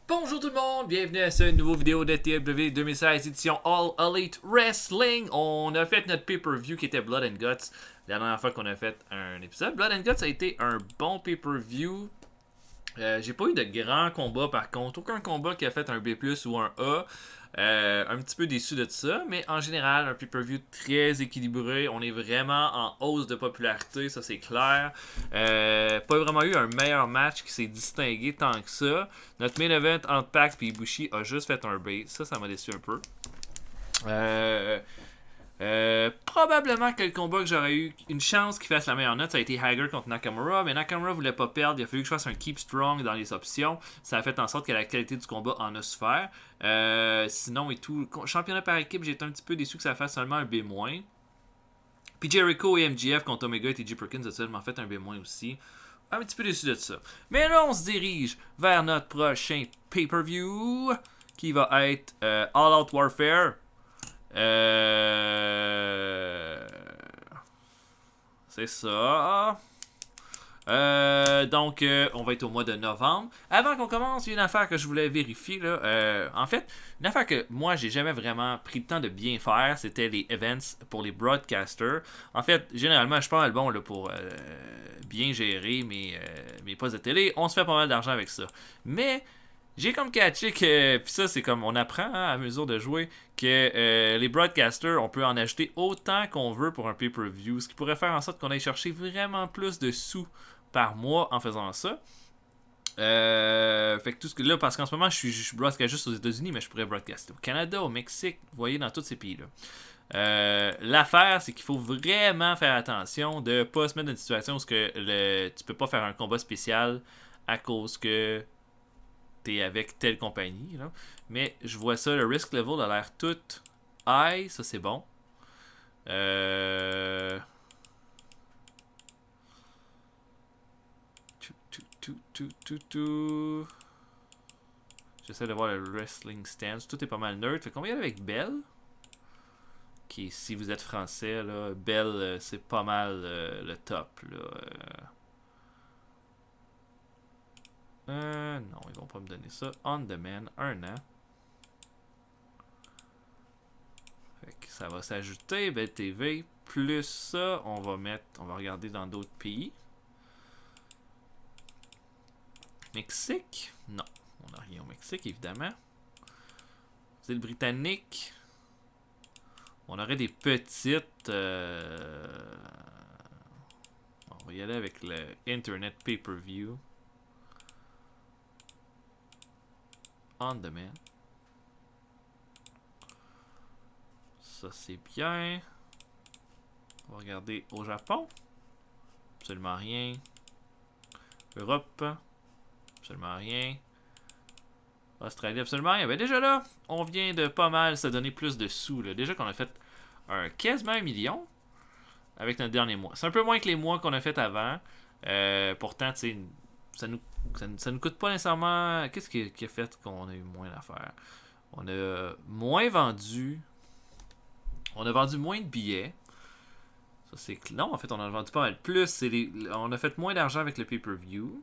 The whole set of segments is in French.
Bonjour tout le monde, bienvenue à cette nouvelle vidéo de TLW 2016 édition All Elite Wrestling. On a fait notre pay-per-view qui était Blood and Guts. La dernière fois qu'on a fait un épisode, Blood and Guts a été un bon pay-per-view. J'ai pas eu de grands combats par contre, aucun combat qui a fait un B+ ou un A. Un petit peu déçu de ça, mais en général, un pay-per-view très équilibré. On est vraiment en hausse de popularité, ça c'est clair. Pas vraiment eu un meilleur match qui s'est distingué tant que ça. Notre main event entre Pax et Ibushi a juste fait un bait. Ça m'a déçu un peu. Probablement que le combat que j'aurais eu une chance qu'il fasse la meilleure note, ça a été Hager contre Nakamura, mais Nakamura voulait pas perdre, il a fallu que je fasse un keep strong dans les options, ça a fait en sorte que la qualité du combat en a souffert. Sinon et tout, championnat par équipe, j'ai été un petit peu déçu que ça fasse seulement un B-. Puis Jericho et MJF contre Omega et TJ Perkins a seulement fait un B- aussi. Un petit peu déçu de ça. Mais là, on se dirige vers notre prochain pay-per-view qui va être All Out Warfare. C'est ça. Donc, on va être au mois de novembre. Avant qu'on commence, il y a une affaire que je voulais vérifier. Là. En fait, une affaire que moi, j'ai jamais vraiment pris le temps de bien faire, c'était les events pour les broadcasters. En fait, généralement, je suis pas mal bon là, pour bien gérer mes postes de télé. On se fait pas mal d'argent avec ça. Mais j'ai comme catché que, puis ça c'est comme on apprend à mesure de jouer, que les broadcasters, on peut en acheter autant qu'on veut pour un pay-per-view, ce qui pourrait faire en sorte qu'on aille chercher vraiment plus de sous par mois en faisant ça. Fait que tout ce que là, parce qu'en ce moment je suis broadcast juste aux États-Unis, mais je pourrais broadcaster au Canada, au Mexique, vous voyez, dans tous ces pays-là. L'affaire, c'est qu'il faut vraiment faire attention de ne pas se mettre dans une situation où tu peux pas faire un combat spécial à cause que t'es avec telle compagnie. Là. Mais je vois ça, le risk level a l'air tout high, ça c'est bon. J'essaie de voir le wrestling stance. Tout est pas mal nerd. Fait qu'on va y aller avec Belle. Qui, si vous êtes français, là, Belle, c'est pas mal le top. Là. Non, ils vont pas me donner ça. On demand, 1 an. Fait que ça va s'ajouter, Belle TV. Plus ça, on va regarder dans d'autres pays. Mexique? Non, on n'a rien au Mexique, évidemment. C'est le britannique. On aurait des petites... On va y aller avec le Internet Pay-Per-View. On demand. Ça c'est bien. On va regarder au Japon. Absolument rien. Europe. Absolument rien. Australie, absolument rien. Ben déjà là, on vient de pas mal se donner plus de sous. Là. Déjà qu'on a fait quasiment 1 million avec notre dernier mois. C'est un peu moins que les mois qu'on a fait avant. Pourtant, tu sais, ça nous coûte pas nécessairement. Qu'est-ce qui a fait qu'on a eu moins d'affaires? On a moins vendu. On a vendu moins de billets. Ça c'est non, en fait, on en a vendu pas mal plus. On a fait moins d'argent avec le pay-per-view.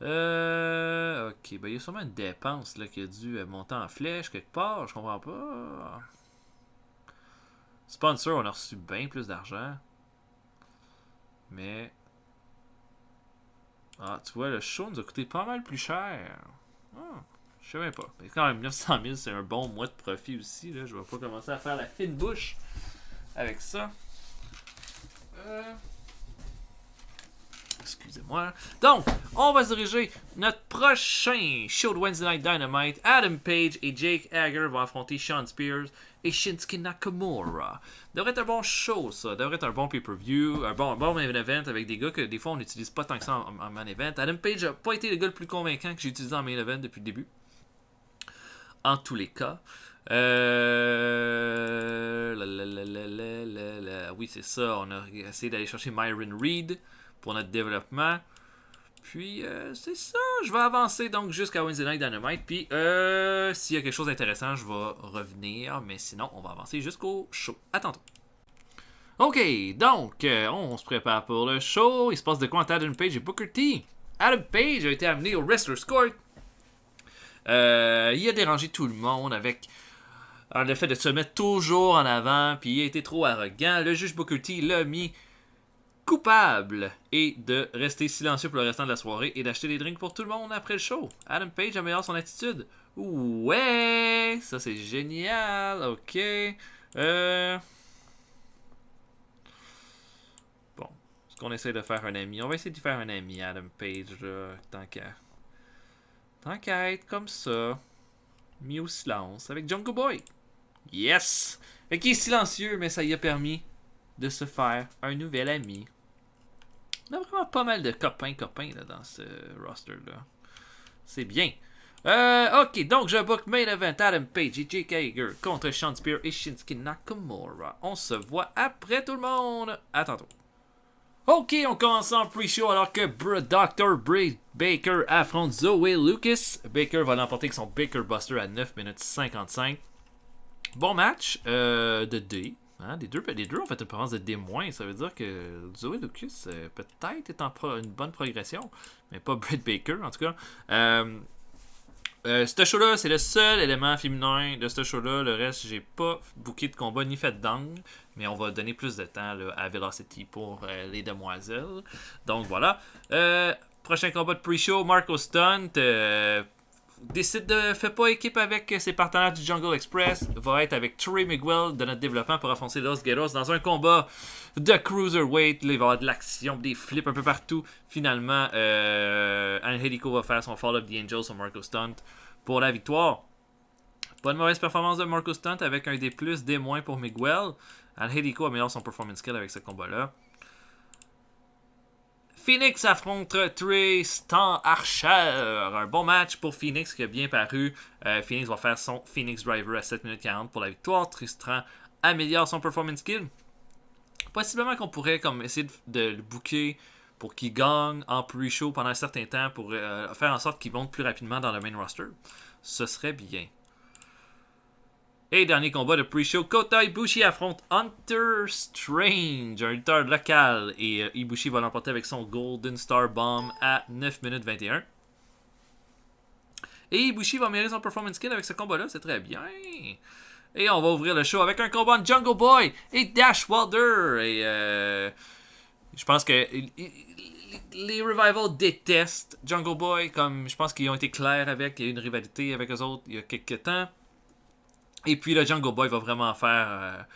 Ok, ben il y a sûrement une dépense là, qui a dû monter en flèche quelque part. Je comprends pas. Sponsor, on a reçu bien plus d'argent. Mais tu vois, le show nous a coûté pas mal plus cher. Je sais même pas. Mais quand même, 900 000, c'est un bon mois de profit aussi. Là. Je vais pas commencer à faire la fine bouche avec ça. Excusez-moi. Donc, on va se diriger. Notre prochain show de Wednesday Night Dynamite, Adam Page et Jake Hager vont affronter Shawn Spears et Shinsuke Nakamura. Devrait être un bon show, ça. Devrait être un bon pay-per-view, un bon main event avec des gars que des fois on n'utilise pas tant que ça en main event. Adam Page n'a pas été le gars le plus convaincant que j'ai utilisé en main event depuis le début. En tous les cas. Oui, c'est ça. On a essayé d'aller chercher Myron Reed pour notre développement. Puis, c'est ça. Je vais avancer donc jusqu'à Wednesday Night Dynamite. Puis, s'il y a quelque chose d'intéressant, je vais revenir. Mais sinon, on va avancer jusqu'au show. À tantôt. Ok, donc, on se prépare pour le show. Il se passe de quoi entre Adam Page et Booker T? Adam Page a été amené au Wrestler's Court Il a dérangé tout le monde avec le fait de se mettre toujours en avant, puis il a été trop arrogant. Le juge Booker T l'a mis coupable et de rester silencieux pour le restant de la soirée et d'acheter des drinks pour tout le monde après le show. Adam Page améliore son attitude. Ouais, ça c'est génial. Ok. Bon, est-ce qu'on essaie de faire un ami? On va essayer de faire un ami, Adam Page, là, tant qu'à être comme ça, mis au silence avec Jungle Boy. Yes! Fait qu'il est silencieux, mais ça y a permis de se faire un nouvel ami. On a vraiment pas mal de copains là, dans ce roster-là. C'est bien. Ok, donc je book Main Event Adam Page et Jake Hager contre Shawn Spears et Shinsuke Nakamura. On se voit après tout le monde. À tantôt. Ok, on commence en pre-show alors que Dr. Britt Baker affronte Zoe Lucas. Baker va l'emporter avec son Baker Buster à 9 minutes 55. Bon match de D. Hein, les deux ont fait une performance de D-. Ça veut dire que Zoe Lucas peut-être est en une bonne progression. Mais pas Britt Baker en tout cas. Ce show-là, c'est le seul élément féminin de ce show-là. Le reste, j'ai pas booké de combat ni fait d'angle. Mais on va donner plus de temps là, à Velocity pour les demoiselles. Donc voilà. Prochain combat de pre-show, Marco Stunt décide de faire pas équipe avec ses partenaires du Jungle Express. Va être avec Trey Miguel de notre développement pour affronter Los Guerreros dans un combat de Cruiserweight. Là, il va y avoir de l'action, des flips un peu partout. Finalement, Angelico va faire son Fall of the Angels sur Marco Stunt pour la victoire. Pas de mauvaise performance de Marco Stunt avec un D+, D- pour Miguel. Angelico améliore son performance skill avec ce combat-là. Phoenix affronte Tristan Archer. Un bon match pour Phoenix qui a bien paru. Phoenix va faire son Phoenix Driver à 7 minutes 40 pour la victoire. Tristan améliore son performance skill. Possiblement qu'on pourrait comme essayer de le booker pour qu'il gagne en pre-show pendant un certain temps pour faire en sorte qu'il monte plus rapidement dans le main roster. Ce serait bien. Et dernier combat de pre-show, Kota Ibushi affronte Hunter Strange, un lutteur local. Et Ibushi va l'emporter avec son Golden Star Bomb à 9 minutes 21. Et Ibushi va améliorer son performance skill avec ce combat-là, c'est très bien. Et on va ouvrir le show avec un combat de Jungle Boy et Dash Wilder. Et je pense que les Revival détestent Jungle Boy, comme je pense qu'ils ont été clairs avec, il y a eu une rivalité avec eux autres il y a quelques temps. Et puis le Jungle Boy va vraiment faire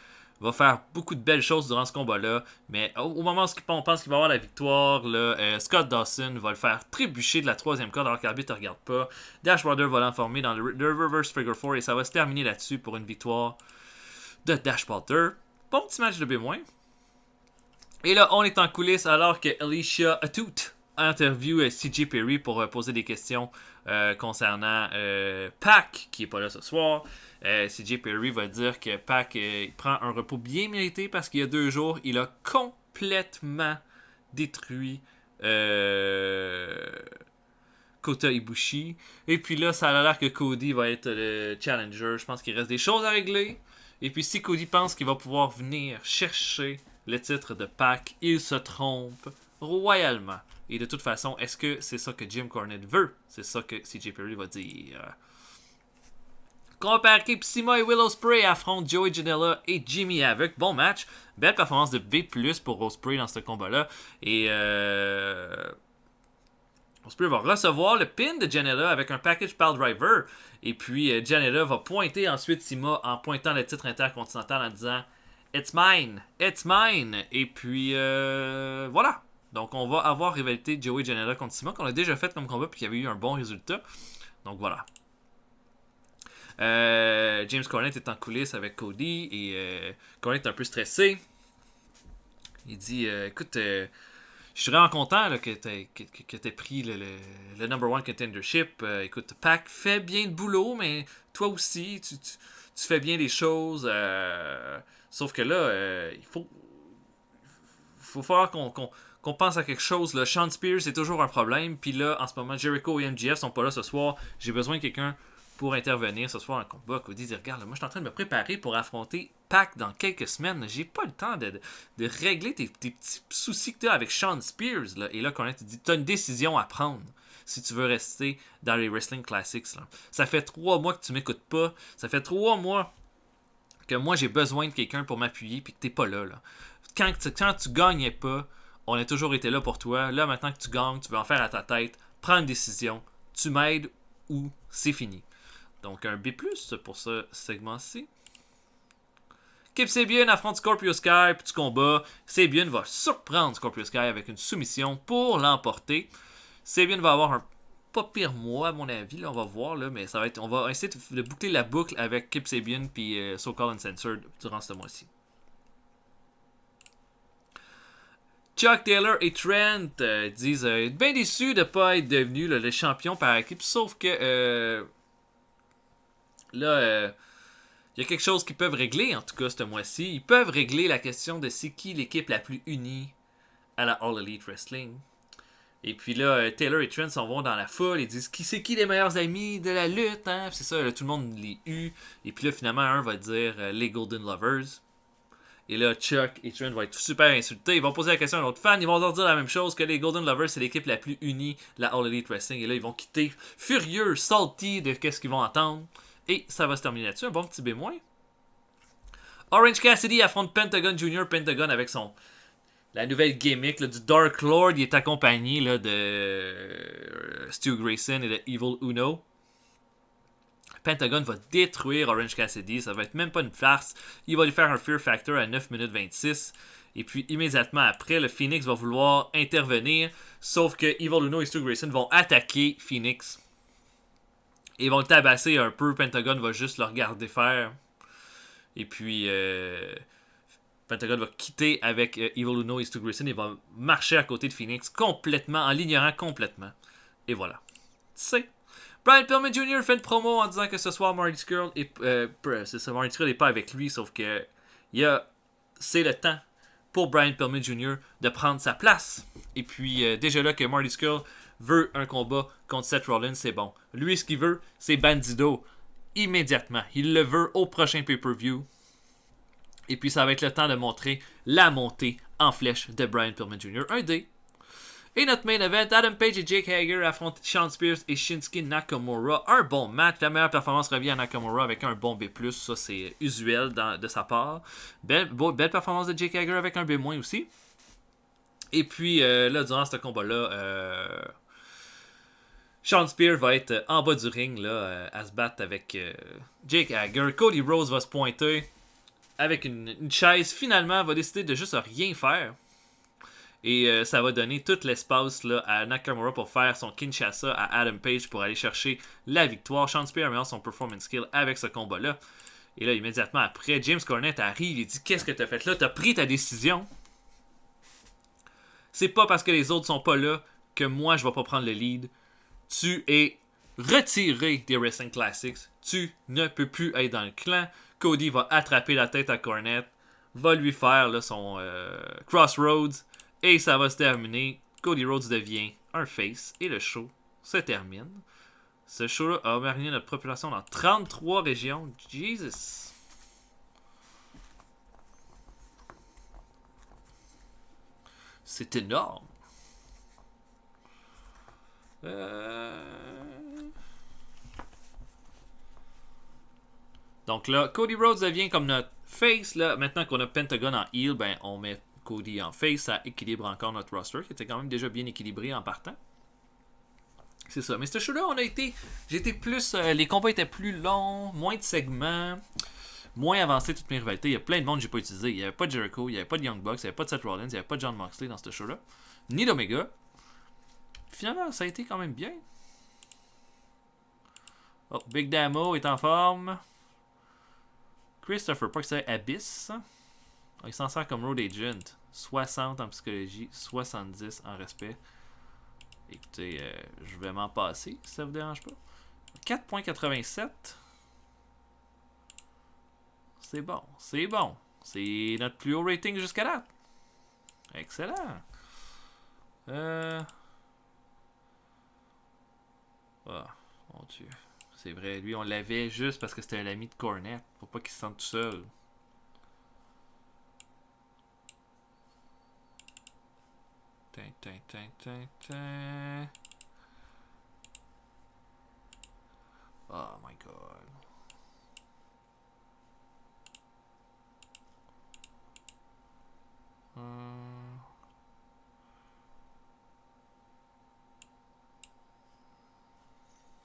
beaucoup de belles choses durant ce combat-là. Mais au moment où on pense qu'il va avoir la victoire, là, Scott Dawson va le faire trébucher de la 3e corde alors que l'arbitre ne regarde pas. Dash Wilder va l'informer dans le Reverse Figure 4 et ça va se terminer là-dessus pour une victoire de Dash Wilder. Bon petit match de B-. Et là, on est en coulisses alors que Alicia Atout interview CJ Perry pour poser des questions concernant Pac, qui n'est pas là ce soir. CJ Perry va dire que Pac prend un repos bien mérité parce qu'il y a 2 jours, il a complètement détruit Kota Ibushi. Et puis là, ça a l'air que Cody va être le challenger. Je pense qu'il reste des choses à régler. Et puis si Cody pense qu'il va pouvoir venir chercher le titre de Pac, il se trompe royalement. Et de toute façon, est-ce que c'est ça que Jim Cornette veut? C'est ça que CJ Perry va dire. Combat par équipe, Sima et Will Ospreay affrontent Joey Janela et Jimmy Havoc. Bon match. Belle performance de B+ pour Ospreay dans ce combat-là. Et Ospreay va recevoir le pin de Janela avec un package Pile Driver. Et puis Janela va pointer ensuite Sima en pointant le titre intercontinental en disant It's mine, it's mine. Et puis voilà. Donc on va avoir rivalité Joey Janela contre Sima qu'on a déjà fait comme combat puis qu'il y avait eu un bon résultat. Donc voilà. James Cornette est en coulisses avec Cody et Cornette est un peu stressé. Il dit écoute, je suis vraiment content là, que t'aies pris le number one contendership. Écoute, Pac fait bien le boulot, mais toi aussi, tu fais bien les choses. Sauf que là, il faut falloir qu'on pense à quelque chose. Là. Shawn Spears, c'est toujours un problème. Puis là, en ce moment, Jericho et MJF sont pas là ce soir. J'ai besoin de quelqu'un pour intervenir ce soir en combat. Cody dit regarde, là, moi je suis en train de me préparer pour affronter Pac dans quelques semaines. J'ai pas le temps de régler tes petits soucis que tu as avec Shawn Spears. Là. Et là, Cornette dit t'as une décision à prendre. si tu veux rester dans les Wrestling Classics. Là. Ça fait 3 mois que tu m'écoutes pas. Ça fait 3 mois que moi j'ai besoin de quelqu'un pour m'appuyer puis que t'es pas là. Quand tu gagnais pas, on a toujours été là pour toi. Là, maintenant que tu gagnes, tu veux en faire à ta tête, prends une décision, tu m'aides ou c'est fini. Donc un B+, pour ce segment-ci. Kip Sabian affronte Scorpio Sky, petit combat. Sabian va surprendre Scorpio Sky avec une soumission pour l'emporter. Sabian va avoir un pas pire mois à mon avis, là, on va voir, là, mais ça va être, on va essayer de boucler la boucle avec Kip Sabian puis So Called Uncensored durant ce mois-ci. Chuck Taylor et Trent disent être bien déçus de ne pas être devenus le champion par équipe, sauf que là, il y a quelque chose qu'ils peuvent régler, en tout cas, ce mois-ci. Ils peuvent régler la question de c'est qui l'équipe la plus unie à la All Elite Wrestling. Et puis là, Taylor et Trent s'en vont dans la foule et disent c'est qui les meilleurs amis de la lutte, hein? C'est ça, là, tout le monde les eut. Et puis là, finalement, un va dire les Golden Lovers. Et là, Chuck et Trent vont être super insultés. Ils vont poser la question à un autre fan. Ils vont leur dire la même chose, que les Golden Lovers, c'est l'équipe la plus unie de la All Elite Wrestling. Et là, ils vont quitter furieux, salty de qu'est-ce qu'ils vont entendre. Et ça va se terminer là-dessus. Un bon petit B-. Orange Cassidy affronte Pentagon Jr. Pentagon avec la nouvelle gimmick là, du Dark Lord. Il est accompagné là, de Stu Grayson et de Evil Uno. Pentagon va détruire Orange Cassidy. Ça va être même pas une farce. Il va lui faire un Fear Factor à 9 minutes 26. Et puis immédiatement après, le Phoenix va vouloir intervenir. Sauf que Evil Uno et Stu Grayson vont attaquer Phoenix. Ils vont le tabasser un peu. Pentagon va juste le regarder faire. Et puis, Pentagon va quitter avec Evil Uno et Stu Grayson. Il va marcher à côté de Phoenix complètement, en l'ignorant complètement. Et voilà. C'est Brian Pillman Jr. fait une promo en disant que ce soir, Marty Scurll n'est pas avec lui. Sauf que c'est le temps pour Brian Pillman Jr. de prendre sa place. Et puis, déjà là que Marty Scurll veut un combat contre Seth Rollins, c'est bon. Lui, ce qu'il veut, c'est Bandido. Immédiatement. Il le veut au prochain pay-per-view. Et puis, ça va être le temps de montrer la montée en flèche de Brian Pillman Jr. Un D. Et notre main event, Adam Page et Jake Hager affrontent Shawn Spears et Shinsuke Nakamura. Un bon match. La meilleure performance revient à Nakamura avec un bon B+. Ça, c'est usuel de sa part. Belle performance de Jake Hager avec un B- aussi. Et puis, là, durant ce combat-là, Shawn Spears va être en bas du ring là, à se battre avec Jake Hager. Cody Rhodes va se pointer avec une chaise. Finalement, va décider de juste rien faire. Et ça va donner tout l'espace là, à Nakamura pour faire son Kinshasa à Adam Page pour aller chercher la victoire. Shawn Spears améliore son performance skill avec ce combat-là. Et là, immédiatement après, James Cornette arrive et dit qu'est-ce que t'as fait là? T'as pris ta décision. C'est pas parce que les autres sont pas là que moi je vais pas prendre le lead. Tu es retiré des Wrestling Classics. Tu ne peux plus être dans le clan. Cody va attraper la tête à Cornette, va lui faire là, son Crossroads, et ça va se terminer. Cody Rhodes devient un face, et le show se termine. Ce show-là a marqué notre population dans 33 régions. Jesus! C'est énorme. Donc là, Cody Rhodes devient comme notre face. Là. Maintenant qu'on a Pentagon en heel, ben, on met Cody en face. Ça équilibre encore notre roster, qui était quand même déjà bien équilibré en partant. C'est ça. Mais ce show-là, j'étais plus... les combats étaient plus longs, moins de segments, moins avancé toutes mes rivalités. Il y a plein de monde que j'ai pas utilisé. Il n'y avait pas de Jericho, il n'y avait pas de Young Bucks, il n'y avait pas de Seth Rollins, il n'y avait pas de John Moxley dans ce show-là. Ni d'Omega. Finalement, ça a été quand même bien. Oh, Big Damo est en forme. Christopher Park, c'est Abyss. Il s'en sert comme road agent. 60 en psychologie, 70 en respect. Écoutez, je vais m'en passer si ça vous dérange pas. 4.87. C'est bon, c'est bon. C'est notre plus haut rating jusqu'à date. Excellent. Oh, mon Dieu. C'est vrai, lui, on l'avait juste parce que c'était un ami de Cornette. Pour pas qu'il se sente tout seul.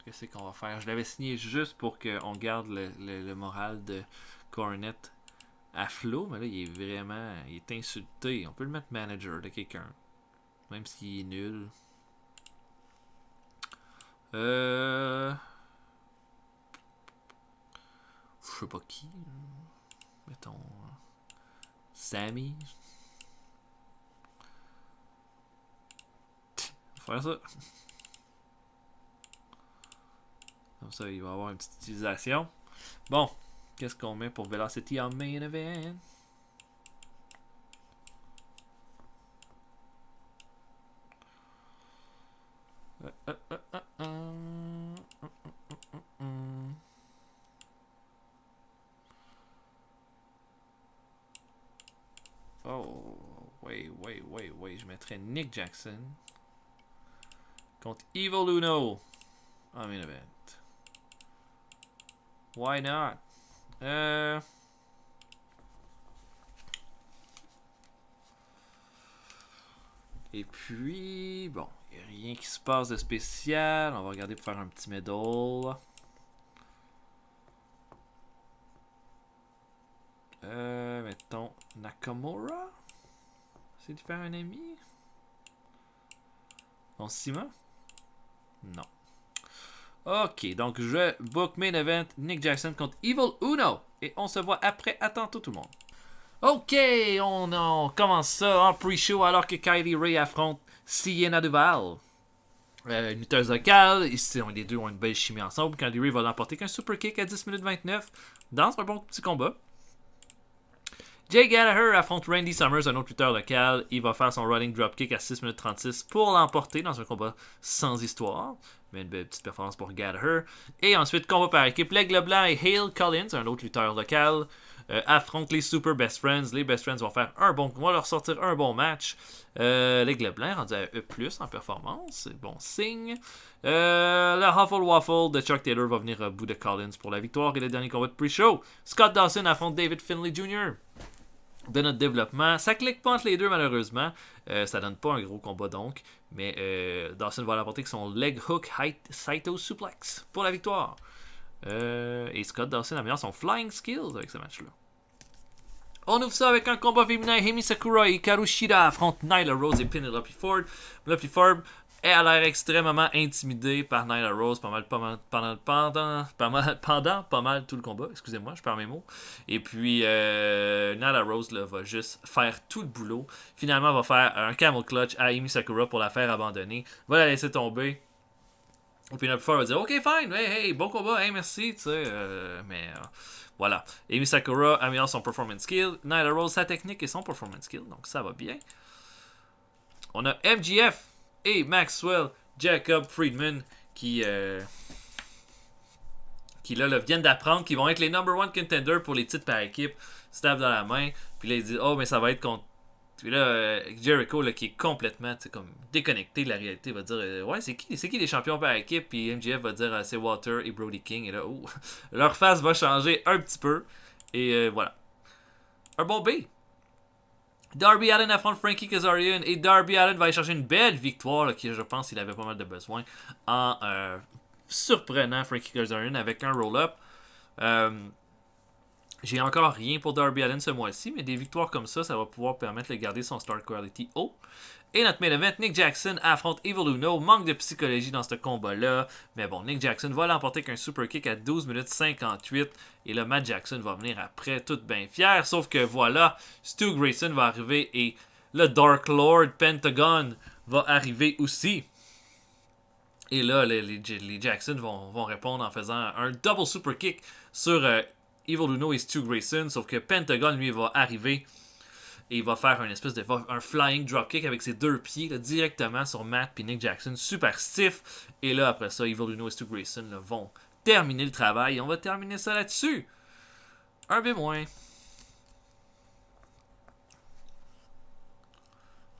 Qu'est-ce qu'on va faire? Je l'avais signé juste pour qu'on garde le moral de Cornet à flot, mais là, il est vraiment... Il est insulté. On peut le mettre manager de quelqu'un. Même s'il est nul. Je sais pas qui. Mettons... Sammy. On va faire ça. Comme ça, il va avoir une petite utilisation. Bon. Qu'est-ce qu'on met pour Velocity en main event? Oh, wait. Je mettrais Nick Jackson contre Evil Uno en main event. Why not? Et puis, bon, il n'y a rien qui se passe de spécial. On va regarder pour faire un petit medal. Mettons Nakamura. C'est de faire un ami? Ton ciment? Non. Ok, donc je book main event Nick Jackson contre Evil Uno. Et on se voit après. À tantôt tout le monde. Ok, on commence ça en pre-show alors que Kylie Ray affronte Sienna Duval. Une lutteuse locale. Ici, les deux ont une belle chimie ensemble. Kylie Ray va l'emporter qu'un super kick à 10 minutes 29 dans un bon petit combat. Jay Gallagher affronte Randy Summers, un autre lutteur local. Il va faire son running dropkick à 6 minutes 36 pour l'emporter dans un combat sans histoire. Mais une belle petite performance pour Gallagher. Et ensuite, combat par équipe. L'Aigle Blanc et Hale Collins, un autre lutteur local, affrontent les Super Best Friends. Les Best Friends vont leur sortir un bon match. L'Aigle Blanc rendu à E+, en performance. C'est bon signe. Le Huffle Waffle de Chuck Taylor va venir à bout de Collins pour la victoire. Et le dernier combat de pre-show. Scott Dawson affronte David Finlay Jr. de notre développement. Ça clique pas entre les deux, malheureusement. Ça donne pas un gros combat, donc. Mais Dawson va l'apporter avec son leg hook Saito suplex pour la victoire. Et Scott Dawson améliore son flying skills avec ce match-là. On ouvre ça avec un combat féminin. Emi Sakura et Hikaru Shida affrontent Nyla Rose et Penelope Ford. Penelope Ford a l'air extrêmement intimidée par Nyla Rose pendant tout le combat. Excusez-moi, je perds mes mots. Et puis, Nyla Rose là, va juste faire tout le boulot. Finalement, va faire un camel clutch à Emi Sakura pour la faire abandonner. Va la laisser tomber. Et puis Penelope Ford va dire « Ok, fine, hey, bon combat, hey, merci. » Tu sais, voilà. Emi Sakura améliore son performance skill. Nyla Rose, sa technique et son performance skill. Donc, ça va bien. On a MJF et Maxwell Jacob Friedman qui là, viennent d'apprendre qu'ils vont être les number one contenders pour les titres par équipe. Stab dans la main. Puis là, ils disent oh, mais ça va être contre. Puis là, Jericho, là, qui est complètement comme déconnecté de la réalité, va dire ouais, c'est qui les champions par équipe. Puis MJF va dire c'est Walter et Brody King. Et là, oh, leur face va changer un petit peu. Et voilà. Un bon B. Darby Allin affronte Frankie Kazarian et Darby Allin va aller chercher une belle victoire là, qui je pense qu'il avait pas mal de besoin en surprenant Frankie Kazarian avec un roll-up. J'ai encore rien pour Darby Allin ce mois-ci, mais des victoires comme ça va pouvoir permettre de garder son start quality haut. Et notre main event, Nick Jackson affronte Evil Uno. Manque de psychologie dans ce combat-là. Mais bon, Nick Jackson va l'emporter qu'un super kick à 12 minutes 58. Et là, Matt Jackson va venir après, tout bien fier. Sauf que voilà, Stu Grayson va arriver et le Dark Lord Pentagon va arriver aussi. Et là, les Jackson vont répondre en faisant un double super kick sur Evil Uno et Stu Grayson. Sauf que Pentagon, lui, va arriver. Et il va faire un flying dropkick avec ses deux pieds là, directement sur Matt et Nick Jackson. Super stiff. Et là, après ça, Evil Uno et Stu Grayson là, vont terminer le travail. Et on va terminer ça là-dessus. Un B-.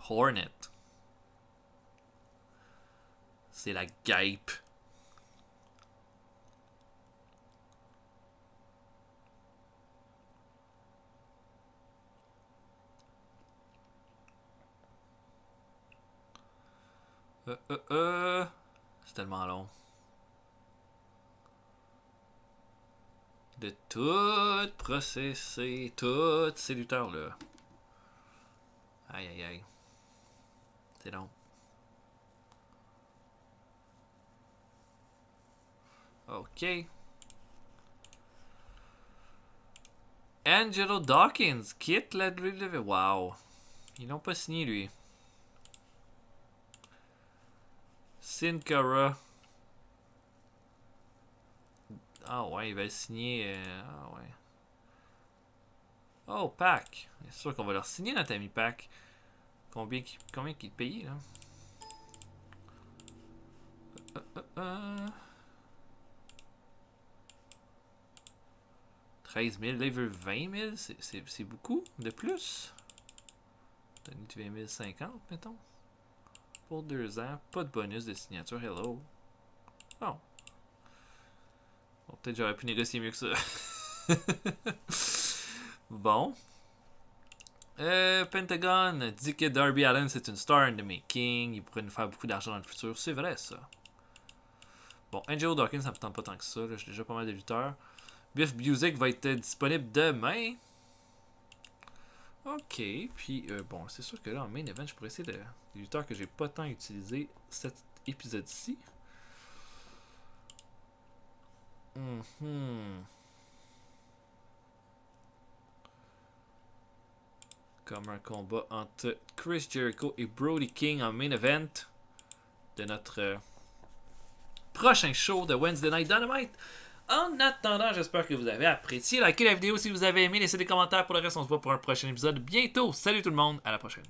Hornet. C'est la guêpe. C'est tellement long. de tout processer, toutes ces lutteurs-là. Aïe, aïe, aïe. C'est long. OK. Angelo Dawkins quitte la WWE. Wow. Ils l'ont pas signé, lui. Sin Cara. Ah ouais, il va le signer. Ah ouais. Oh, Pac. C'est sûr qu'on va leur signer notre ami Pac. Combien qu'il paye, là? 13 000. Là, il veut 20 000. C'est beaucoup de plus. Donne 20 050, mettons. Pour 2 ans. Pas de bonus de signature. Hello. Oh. Bon, peut-être j'aurais pu négocier mieux que ça. Bon. Pentagon dit que Darby Allin c'est une star in the making. Il pourrait nous faire beaucoup d'argent dans le futur. C'est vrai, ça. Bon, Angelo Dawkins, ça me tente pas tant que ça. J'ai déjà pas mal de lutteurs. Biff Busick va être disponible demain. Ok, puis bon, c'est sûr que là en main event, je pourrais essayer des lutteurs que j'ai pas tant utilisé cet épisode-ci. Comme un combat entre Chris Jericho et Brody King en main event de notre prochain show de Wednesday Night Dynamite. En attendant, j'espère que vous avez apprécié. Likez la vidéo si vous avez aimé. Laissez des commentaires. Pour le reste, on se voit pour un prochain épisode bientôt. Salut tout le monde, à la prochaine.